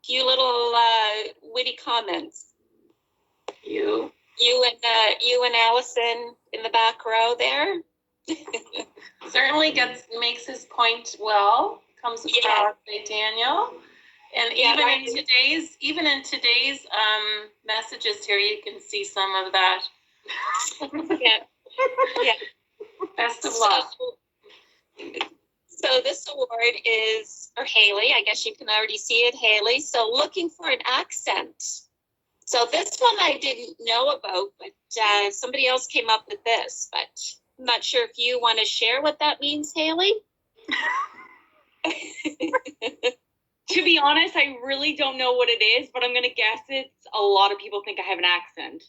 few little witty comments. You and Allison in the back row there. Certainly makes his point well. Comes across by Daniel. And even in today's messages here, you can see some of that. Yeah. Best of luck. So this award is for Haley. I guess you can already see it, Haley. So looking for an accent. So this one I didn't know about, but somebody else came up with this. But I'm not sure if you want to share what that means, Haley. To be honest, I really don't know what it is, but I'm going to guess it's a lot of people think I have an accent.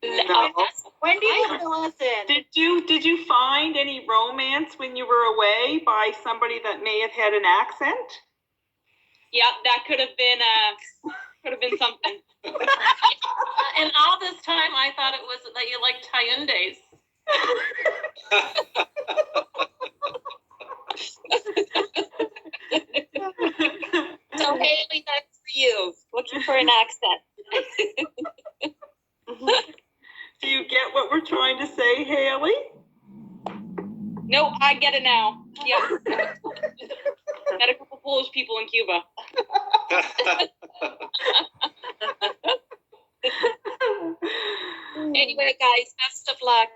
No. Wendy will fill us in. Did you find any romance when you were away by somebody that may have had an accent? Yep, that could have been something. And all this time, I thought it was that you liked Hyundais. So Haley, that's for you. Looking for an accent. Do you get what we're trying to say, Haley? No, I get it now. Yep. Met a couple Polish people in Cuba. Anyway, guys, best of luck.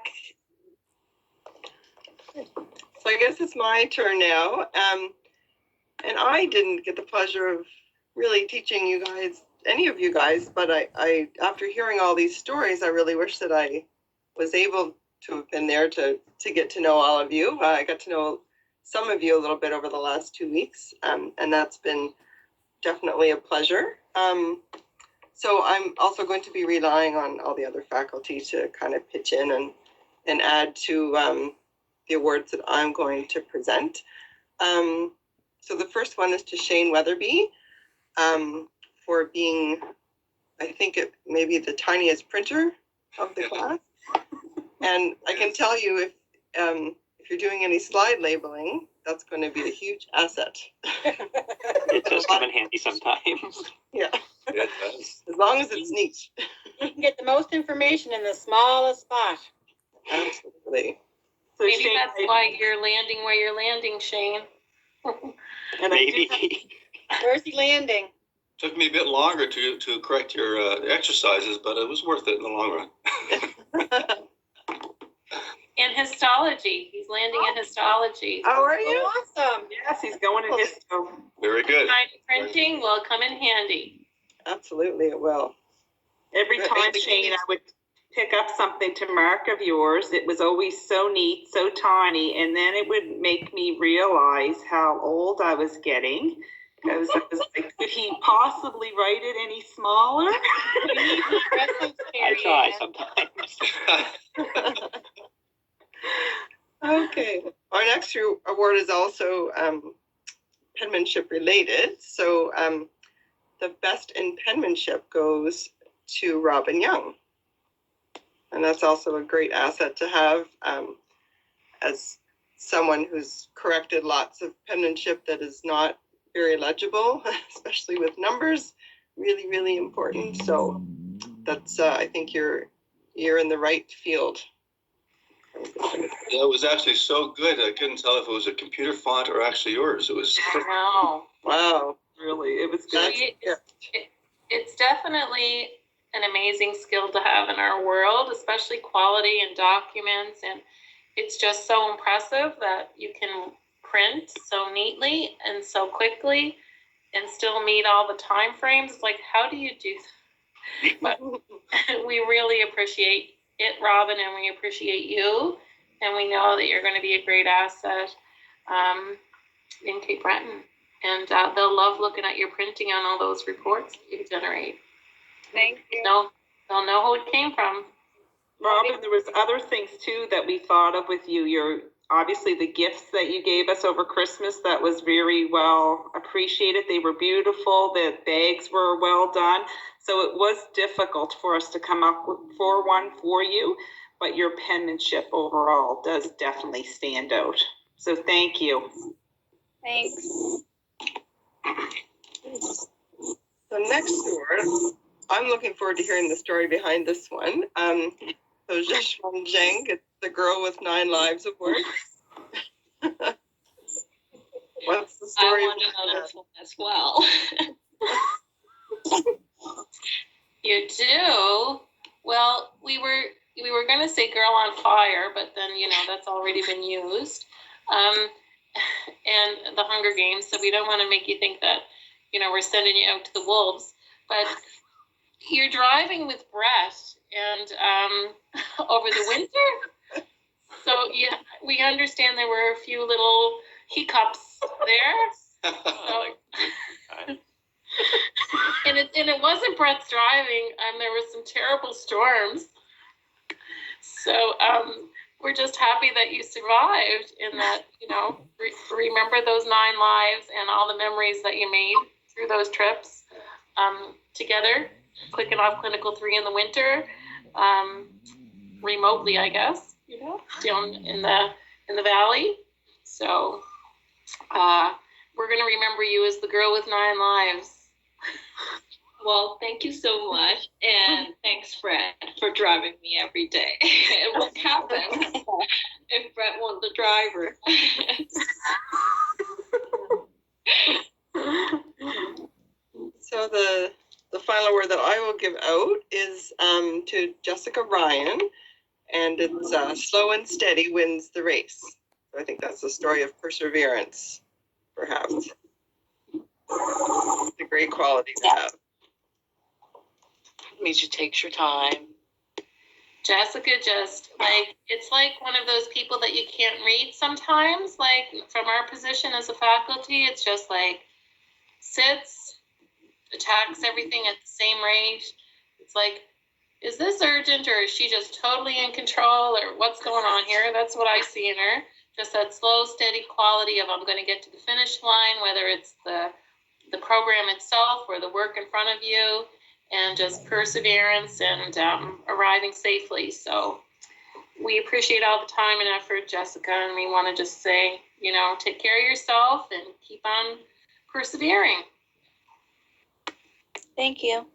So I guess it's my turn now. And I didn't get the pleasure of really teaching you guys, any of you guys, but I after hearing all these stories, I really wish that I was able to have been there to get to know all of you. I got to know some of you a little bit over the last 2 weeks, and that's been definitely a pleasure. So I'm also going to be relying on all the other faculty to kind of pitch in and add to the awards that I'm going to present. So the first one is to Shane Weatherby for being, I think it may be the tiniest printer of the class. And I can tell you if you're doing any slide labeling, that's going to be a huge asset. It does come in handy sometimes. Yeah. It does. As long as it's neat. You can get the most information in the smallest spot. Absolutely. So Maybe Shane, that's why you're landing where you're landing, Shane. And Maybe. Where's he landing? Took me a bit longer to correct your exercises, but it was worth it in the long run. In histology. He's landing in histology. Oh, are you? Awesome. Yes, he's going to histo. Very good. 3D printing will come in handy. Absolutely, it will. Every time, Shane, I would pick up something to mark of yours. It was always so neat, so tiny, and then it would make me realize how old I was getting. Because I was like, could he possibly write it any smaller? I try sometimes. Okay. Our next award is also penmanship related. So the best in penmanship goes to Robin Young. And that's also a great asset to have as someone who's corrected lots of penmanship that is not very legible, especially with numbers. Really, really important. So that's I think you're in the right field. Yeah, it was actually so good. I couldn't tell if it was a computer font or actually yours. It was. Wow. Wow. Really, it was good. It's definitely an amazing skill to have in our world, especially quality and documents. And it's just so impressive that you can print so neatly and so quickly and still meet all the time frames. It's like, how do you do that? But we really appreciate it, Robin, and we appreciate you. And we know that you're going to be a great asset in Cape Breton. And they'll love looking at your printing on all those reports that you generate. Thank you. They'll know who it came from. Robin, there was other things too that we thought of with you. Your obviously the gifts that you gave us over Christmas, that was very well appreciated. They were beautiful. The bags were well done. So it was difficult for us to come up with one for you, but your penmanship overall does definitely stand out. So thank you. Thanks. So next award, I'm looking forward to hearing the story behind this one. So Zheshwan Zheng, it's the Girl with 9 Lives Award. What's the story? I want to know this one as well. You do? Well, we were going to say Girl on Fire, but then, that's already been used. And the Hunger Games, so we don't want to make you think that, we're sending you out to the wolves. But you're driving with Brett and over the winter. So, yeah, we understand there were a few little hiccups there. So, and it wasn't Brett's driving. There were some terrible storms. So we're just happy that you survived and that, remember those 9 lives and all the memories that you made through those trips together, clicking off Clinical 3 in the winter, remotely, I guess, down in the valley. So we're going to remember you as the girl with 9 lives. Well, thank you so much, and thanks, Brett, for driving me every day. It wouldn't happen if Brett wasn't the driver. So the final word that I will give out is to Jessica Ryan, and it's slow and steady wins the race. So I think that's the story of perseverance, perhaps. It's a great quality to have. It means you take your time. Jessica just, it's like one of those people that you can't read sometimes, from our position as a faculty, it's just sits, attacks everything at the same rate. It's is this urgent, or is she just totally in control, or what's going on here? That's what I see in her. Just that slow, steady quality of I'm going to get to the finish line, whether it's the program itself or the work in front of you, and just perseverance and arriving safely. So we appreciate all the time and effort, Jessica, and we want to just say, take care of yourself and keep on persevering. Thank you.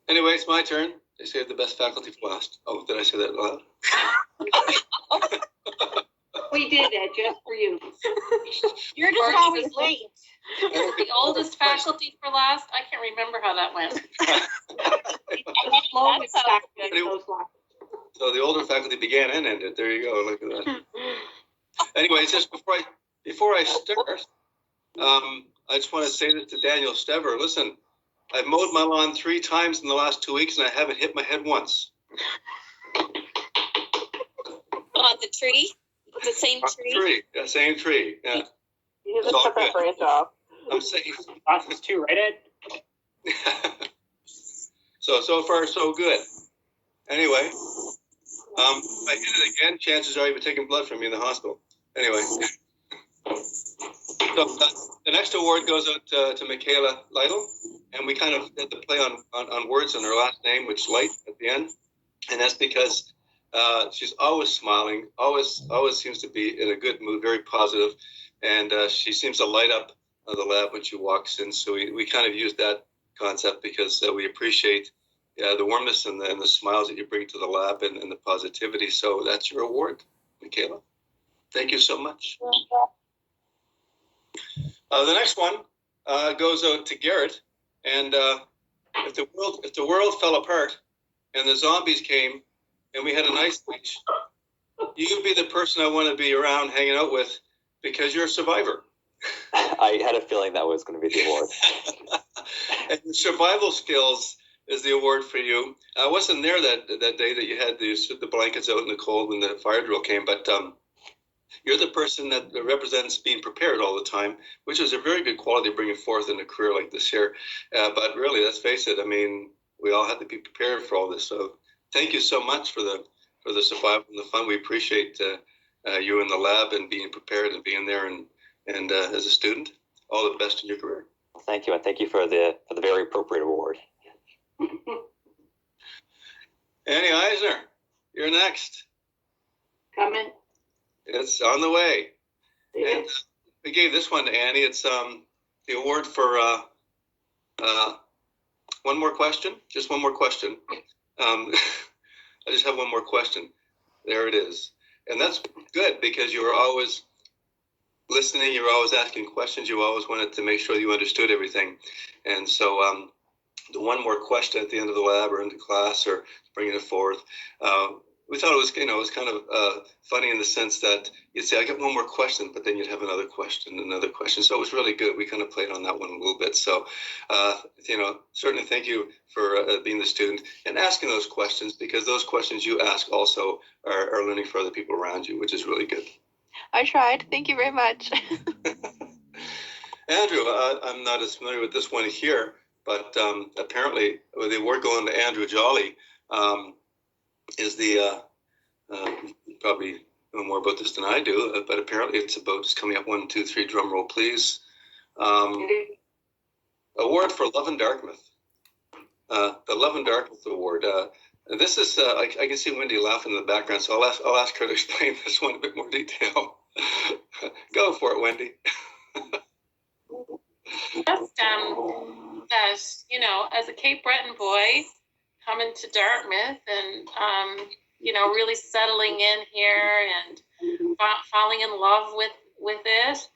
Anyway, it's my turn. They saved the best faculty for last. Oh, did I say that loud? We did that just for you. You're just always late. The oldest faculty for last. I can't remember how that went. So the older faculty began and ended. There you go. Look at that. Anyway, just before I start, I just want to say this to Daniel Stever. Listen, I've mowed my lawn 3 times in the last 2 weeks, and I haven't hit my head once. On the tree? The same tree? Yeah, same tree. Yeah. You did a great job. I'm safe. Classes too, right, Ed? So far, so good. Anyway, if I hit it again, chances are you'll be taking blood from me in the hospital. Anyway. So the next award goes out to Michaela Lytle, and we kind of had to play on words in her last name, which light at the end, and that's because she's always smiling, always seems to be in a good mood, very positive, and she seems to light up the lab when she walks in. So we kind of use that concept because we appreciate the warmness and the smiles that you bring to the lab and the positivity. So that's your award, Michaela. Thank you so much. The next one goes out to Garrett, and if the world fell apart and the zombies came and we had an ice age, you'd be the person I want to be around hanging out with because you're a survivor. I had a feeling that was going to be the award. And your survival skills is the award for you. I wasn't there that day that you had the blankets out in the cold when the fire drill came, but you're the person that represents being prepared all the time, which is a very good quality bringing forth in a career like this here. But really, let's face it, I mean, we all have to be prepared for all this. So thank you so much for the survival and the fun. We appreciate you in the lab and being prepared and being there and as a student. All the best in your career. Thank you, and thank you for the very appropriate award. Annie Eisner, you're next. Coming. It's on the way. Yeah. And we gave this one to Annie. It's the award for one more question. Just one more question. I just have one more question. There it is. And that's good because you were always listening. You were always asking questions. You always wanted to make sure you understood everything. And so the one more question at the end of the lab or in the class or bringing it forth, we thought it was, it was kind of funny in the sense that you'd say, I got one more question, but then you'd have another question, another question. So it was really good. We kind of played on that one a little bit. So, certainly thank you for being the student and asking those questions, because those questions you ask also are learning for other people around you, which is really good. I tried. Thank you very much. Andrew, I'm not as familiar with this one here, but apparently the award going to Andrew Jolly is the, you probably know more about this than I do, but apparently it's about, just coming up, 1, 2, 3, drum roll please. Award for Love and Dartmouth. The Love and Dartmouth Award. This is, I can see Wendy laughing in the background, so I'll ask her to explain this one in a bit more detail. Go for it, Wendy. Just that, as a Cape Breton boy coming to Dartmouth and really settling in here and falling in love with it,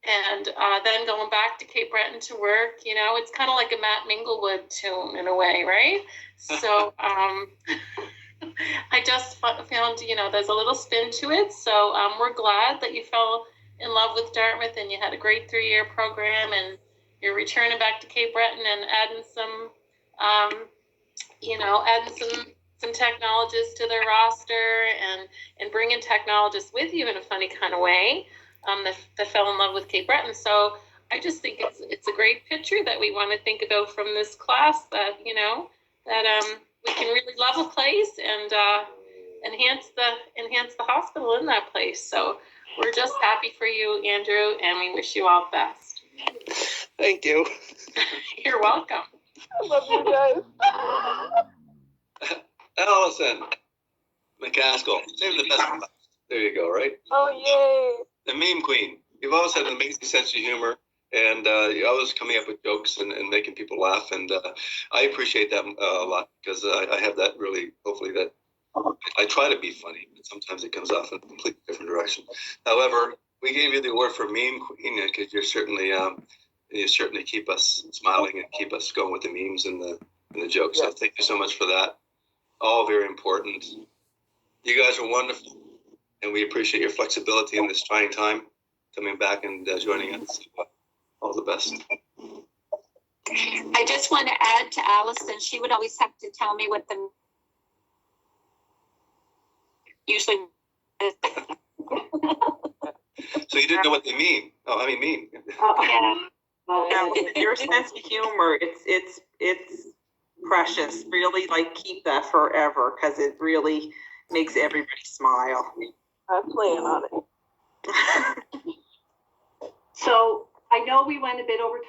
and then going back to Cape Breton to work, it's kind of like a Matt Minglewood tune in a way, right? So I just found, there's a little spin to it. So we're glad that you fell in love with Dartmouth and you had a great 3-year program, and you're returning back to Cape Breton and adding some, some technologists to their roster and bringing technologists with you in a funny kind of way that fell in love with Cape Breton. So I just think it's a great picture that we want to think about from this class, that, that we can really love a place and enhance the hospital in that place. So we're just happy for you, Andrew, and we wish you all the best. Thank you. You're welcome. I love you guys. Allison McCaskill, save the best for last. There you go, right? Oh, yay. The meme queen. You've always had an amazing sense of humor, and you're always coming up with jokes and making people laugh, and I appreciate that a lot, because I have that really, hopefully that, I try to be funny, but sometimes it comes off in a completely different direction. However, we gave you the award for meme queen because you certainly keep us smiling and keep us going with the memes and the jokes. So thank you so much for that. All very important. You guys are wonderful, and we appreciate your flexibility in this trying time, coming back and joining us. All the best. I just want to add to Allison, she would always have to tell me what the usually. So you didn't know what they mean? Oh, I mean, mean. Yeah. Now, your sense of humor, it's precious. Really, keep that forever, because it really makes everybody smile. I'm playing on it. So I know we went a bit over time.